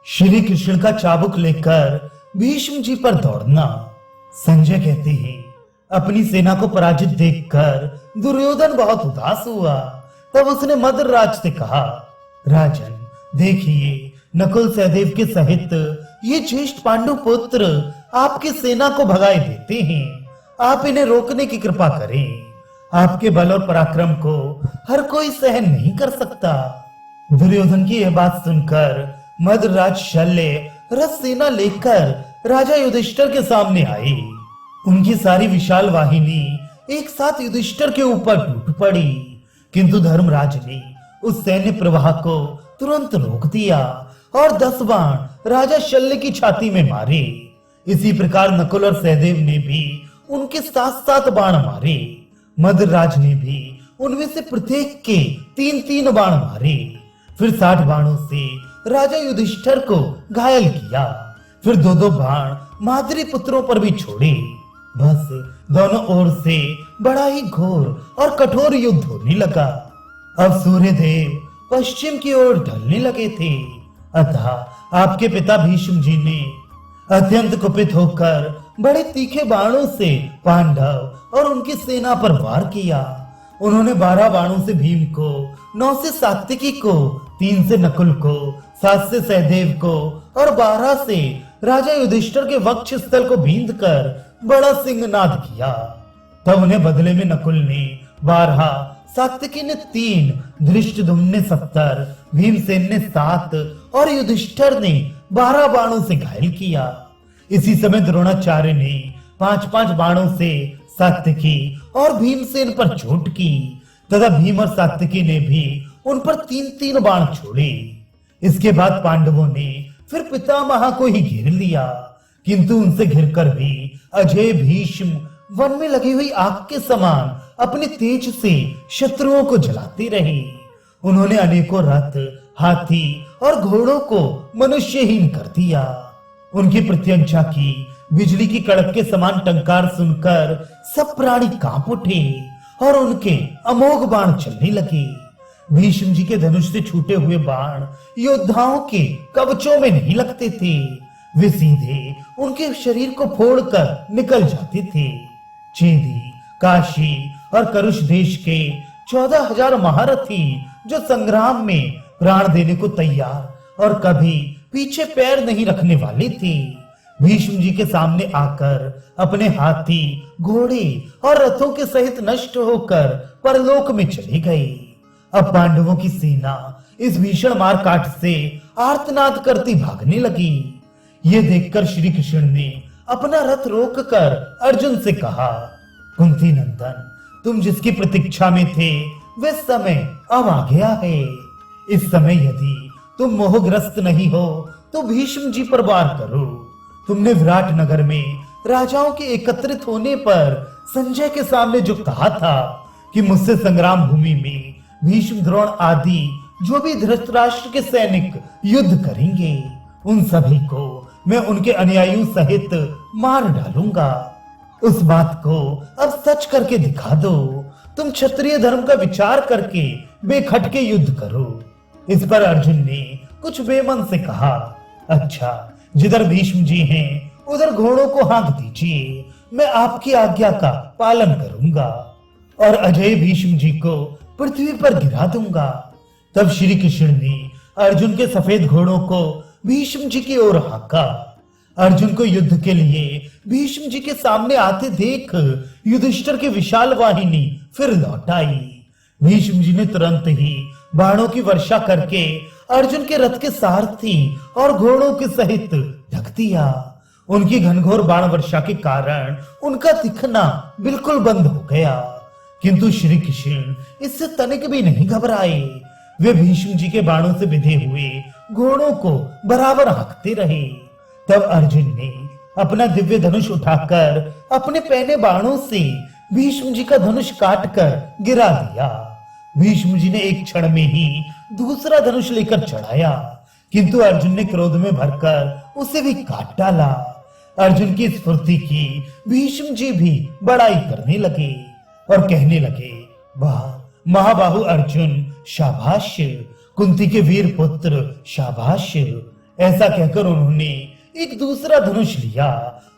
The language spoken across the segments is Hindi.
श्री कृष्ण का चाबुक लेकर भीष्म जी पर दौड़ना। संजय कहते हैं अपनी सेना को पराजित देखकर दुर्योधन बहुत उदास हुआ। तब उसने मद्रराज से कहा, राजन देखिए, नकुल सहदेव के सहित ये ज्येष्ठ पांडु पुत्र आपकी सेना को भगाए देते हैं। आप इन्हें रोकने की कृपा करें। आपके बल और पराक्रम को हर कोई सहन नहीं कर सकता। दुर्योधन की यह बात सुनकर मद्रराज शल्य रथ सेना लेकर राजा युधिष्ठिर के सामने आए। उनकी सारी विशाल वाहिनी एक साथ युधिष्ठिर के ऊपर टूट पड़ी, किंतु धर्मराज ने उस सैन्य प्रवाह को तुरंत रोक दिया और 10 बाण राजा शल्य की छाती में मारे। इसी प्रकार नकुल और सहदेव ने भी उनके 7-7 बाण मारे। मद्रराज ने भी उनमें से प्रत्येक के 3-3 बाण मारे। फिर 60 बाणों से राजा युधिष्ठिर को घायल किया। फिर 2-2 बाण माद्री पुत्रों पर भी छोड़े। बस दोनों ओर से बड़ा ही घोर और कठोर युद्ध होने लगा। अब सूर्यदेव पश्चिम की ओर ढलने लगे थे। अतः आपके पिता भीष्म जी ने अत्यंत कुपित होकर बड़े तीखे बाणों से पांडव और उनकी सेना पर वार किया। उन्होंने 12 बाणों से भीम को, 9 से सात्विकी को, 3 से नकुल को, 7 से सहदेव को और 12 से राजा युधिष्ठिर के वक्ष स्थल को बींध कर बड़ा सिंहनाद किया। तब उन्हें बदले में नकुल ने 12, सात्विकी ने 3, धृष्टद्युम्न ने 70, भीमसेन ने 7 और युधिष्ठिर ने 12 बाणों से घायल किया। इसी समय द्रोणाचार्य ने 5-5 बाणों से सात्विकी और भीमसेन पर चोट की तथा भीम और सात्विकी ने भी उन पर 3-3 बाण छोड़े। इसके बाद पांडवों ने फिर पितामह को ही घेर लिया, किंतु उनसे घिरकर भी अजय भीष्म वन में लगी हुई आग के समान अपने तेज से शत्रुओं को जलाते रहे। उन्होंने अनेकों रथ, हाथी और घोड़ों को मनुष्यहीन कर दिया। उनकी प्रत्यंचा की बिजली की कड़क के समान टंकार सुनकर सब प्राणी कांप उठे और उनके अमोघ बाण चलने लगे। भीष्म जी के धनुष से छूटे हुए बाण योद्धाओं के कवचों में नहीं लगते थे, वे सीधे उनके शरीर को फोड़कर निकल जाते थे। चेदी, काशी और करुष देश के 14,000 महारथी जो संग्राम में प्राण देने को तैयार और कभी पीछे पैर नहीं रखने वाले थे, भीष्म जी के सामने आकर अपने हाथी, घोड़े और रथों के सहित नष्ट होकर परलोक में चले गए। अब पांडवों की सेना इस भीषण मारकाट से आर्तनाद करती भागने लगी। ये देखकर श्री कृष्ण ने अपना रथ रोककर अर्जुन से कहा, कुंती नंदन, तुम जिसकी प्रतीक्षा में थे वह समय अब आ गया है। इस समय यदि तुम मोहग्रस्त नहीं हो तो भीष्म जी पर वार करो। तुमने विराट नगर में राजाओं के एकत्रित होने पर संजय के सामने जो कहा था कि मुझसे संग्राम भूमि में भीष्म, द्रोण आदि जो भी धृतराष्ट्र के सैनिक युद्ध करेंगे, उन सभी को मैं उनके अनुयायियों सहित मार डालूंगा। उस बात को अब सच करके दिखा दो। तुम क्षत्रिय धर्म का विचार करके बेखटके युद्ध करो। इस पर अर्जुन ने कुछ बेमन से कहा, अच्छा, जिधर भीष्म जी हैं उधर घोड़ों को हाँक दीजिए, मैं आपकी आज्ञा का पालन करूंगा और अजय भीष्म जी को पृथ्वी पर गिरा दूंगा। तब श्री कृष्ण ने अर्जुन के सफेद घोड़ों को भीष्म जी की ओर हाँका। अर्जुन को युद्ध के लिए भीष्म जी के सामने आते देख युधिष्ठिर की विशाल वाहिनी फिर लौट आई। भीष्म जी ने तुरंत ही बाणों की वर्षा करके अर्जुन के रथ के सारथी और घोड़ों के सहित ढक दिया। उनकी घनघोर बाण वर्षा के कारण उनका दिखना बिल्कुल बंद हो गया, किंतु श्री कृष्ण इससे तनिक भी नहीं घबराए। वे भीष्म जी के बाणों से बिधे हुए घोड़ों को बराबर हाँकते रहे। तब अर्जुन ने अपना दिव्य धनुष उठाकर अपने पहने बाणों से भीष्म जी का धनुष काटकर गिरा दिया। भीष्म जी ने एक क्षण में ही दूसरा धनुष लेकर चढ़ाया, किंतु अर्जुन ने क्रोध में भरकर उसे भी काट डाला। अर्जुन की स्फूर्ति की भीष्म जी भी बड़ाई करने लगे और कहने लगे, वाह महाबाहु अर्जुन, शाबाश। कुंती के वीर पुत्र, शाबाश। ऐसा कहकर उन्होंने एक दूसरा धनुष लिया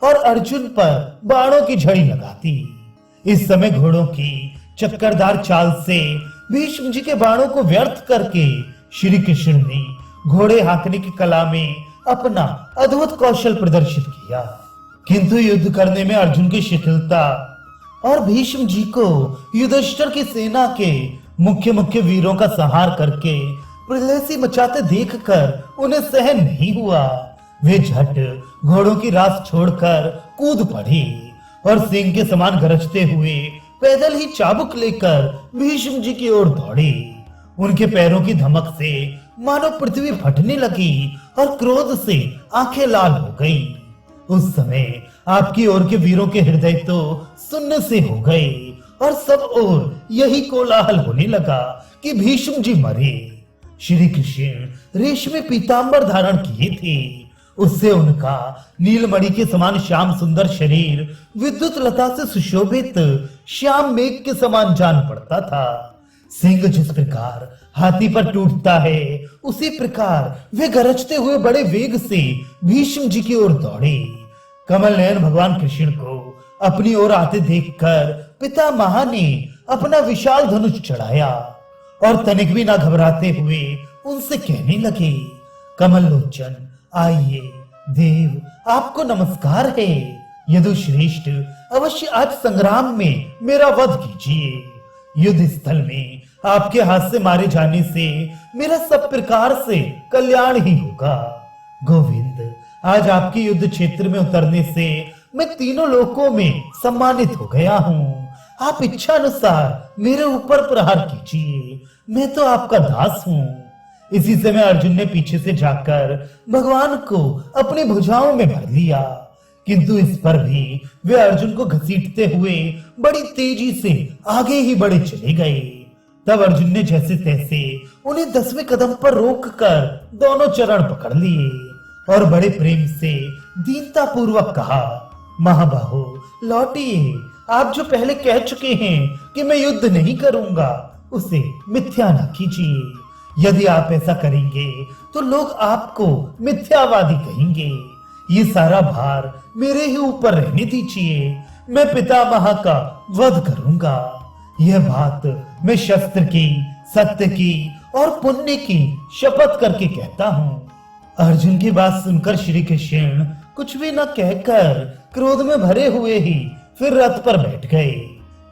और अर्जुन पर बाणों की झड़ी लगा दी। इस समय घोड़ों की चक्करदार चाल से भीष्म जी के बाणों को व्यर्थ करके श्री कृष्ण ने घोड़े हाँकने की कला में अपना अद्भुत कौशल प्रदर्शित किया। किंतु युद्ध करने में अर्जुन की शिथिलता और भीष्म जी को युधिष्ठिर की सेना के मुख्य मुख्य वीरों का संहार करके प्रलय मचाते देखकर उन्हें सहन नहीं हुआ। वे झट घोड़ों की रास छोड़कर कूद पड़े और सिंह के समान गरजते हुए पैदल ही चाबुक लेकर भीष्म जी की ओर दौड़े। उनके पैरों की धमक से मानो पृथ्वी फटने लगी और क्रोध से आंखें लाल हो गई। उस समय आपकी ओर के वीरों के हृदय तो सुन्न से हो गए और सब ओर यही कोलाहल होने लगा कि भीष्म जी मरे। श्री कृष्ण रेशमी पीतांबर धारण किए थे। उससे उनका नीलमणि के समान श्याम सुंदर शरीर विद्युत लता से सुशोभित श्याम मेघ के समान जान पड़ता था। सिंह जिस प्रकार हाथी पर टूटता है, उसी प्रकार वे गरजते हुए बड़े वेग से भीष्म जी की ओर दौड़े। कमल नयन भगवान कृष्ण को अपनी ओर आते देखकर पितामह ने अपना विशाल धनुष चढ़ाया और तनिक भी ना घबराते हुए उनसे कहने लगे, कमल लोचन आइए देव, आपको नमस्कार है। यदुश्रेष्ठ अवश्य आज संग्राम में मेरा वध कीजिए। युद्ध स्थल में आपके हाथ से मारे जाने से मेरा सब प्रकार से कल्याण ही होगा। गोविंद, आज आपके युद्ध क्षेत्र में उतरने से मैं तीनों लोकों में सम्मानित हो गया हूँ। आप इच्छा अनुसार मेरे ऊपर प्रहार कीजिए, मैं तो आपका दास हूँ। इसी समय अर्जुन ने पीछे से जाकर भगवान को अपनी भुजाओं में भर लिया, किंतु इस पर भी वे अर्जुन को घसीटते हुए बड़ी तेजी से आगे ही बढ़े चले गए। तब अर्जुन ने जैसे तैसे उन्हें 10वें कदम पर रोककर दोनों चरण पकड़ लिए और बड़े प्रेम से दीनता पूर्वक कहा, महाबाहो लौटिए। आप जो पहले कह चुके हैं कि मैं युद्ध नहीं करूंगा, उसे मिथ्या न कीजिए। यदि आप ऐसा करेंगे तो लोग आपको मिथ्यावादी कहेंगे। ये सारा भार मेरे ही ऊपर रहने दीजिए, मैं पितामह का वध करूंगा। यह बात मैं शस्त्र की, सत्य की और पुण्य की शपथ करके कहता हूँ। अर्जुन की बात सुनकर श्री कृष्ण कुछ भी न कहकर क्रोध में भरे हुए ही फिर रथ पर बैठ गए।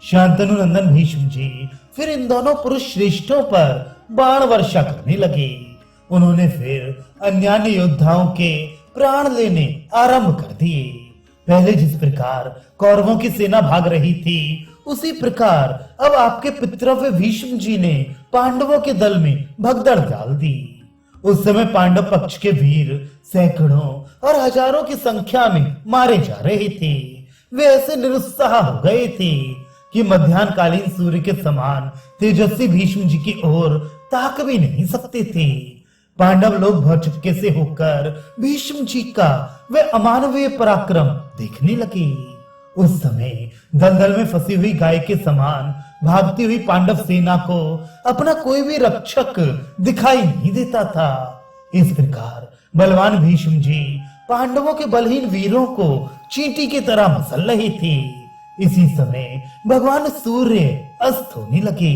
शांतनु नंदन भीष्म जी फिर इन दोनों पुरुष श्रेष्ठों पर बाण वर्षा करने लगे। उन्होंने फिर अन्य योद्धाओं के प्राण लेने आरंभ कर दिए। पहले जिस प्रकार कौरवों की सेना भाग रही थी, उसी प्रकार अब आपके पितृव्य भीष्म जी ने पांडवों के दल में भगदड़ डाल दी। उस समय पांडव पक्ष के वीर सैकड़ों और हजारों की संख्या में मारे जा रहे थे। वे ऐसे निरुत्साह हो गए थे कि मध्याह्नकालीन सूर्य के समान तेजस्वी भीष्म जी की ओर ताक भी नहीं सकते थे। पांडव लोग भौचक्के से होकर भीष्म जी का वे अमानवीय पराक्रम देखने लगे। उस समय दलदल में फंसी हुई गाय के समान भागती हुई पांडव सेना को अपना कोई भी रक्षक दिखाई नहीं देता था। इस प्रकार बलवान भीष्म जी पांडवों के बलहीन वीरों को चींटी की तरह मसल रहे थे। इसी समय भगवान सूर्य अस्त होने लगे,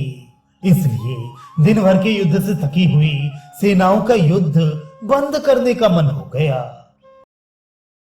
इसलिए दिन भर के युद्ध से थकी हुई सेनाओं का युद्ध बंद करने का मन हो गया।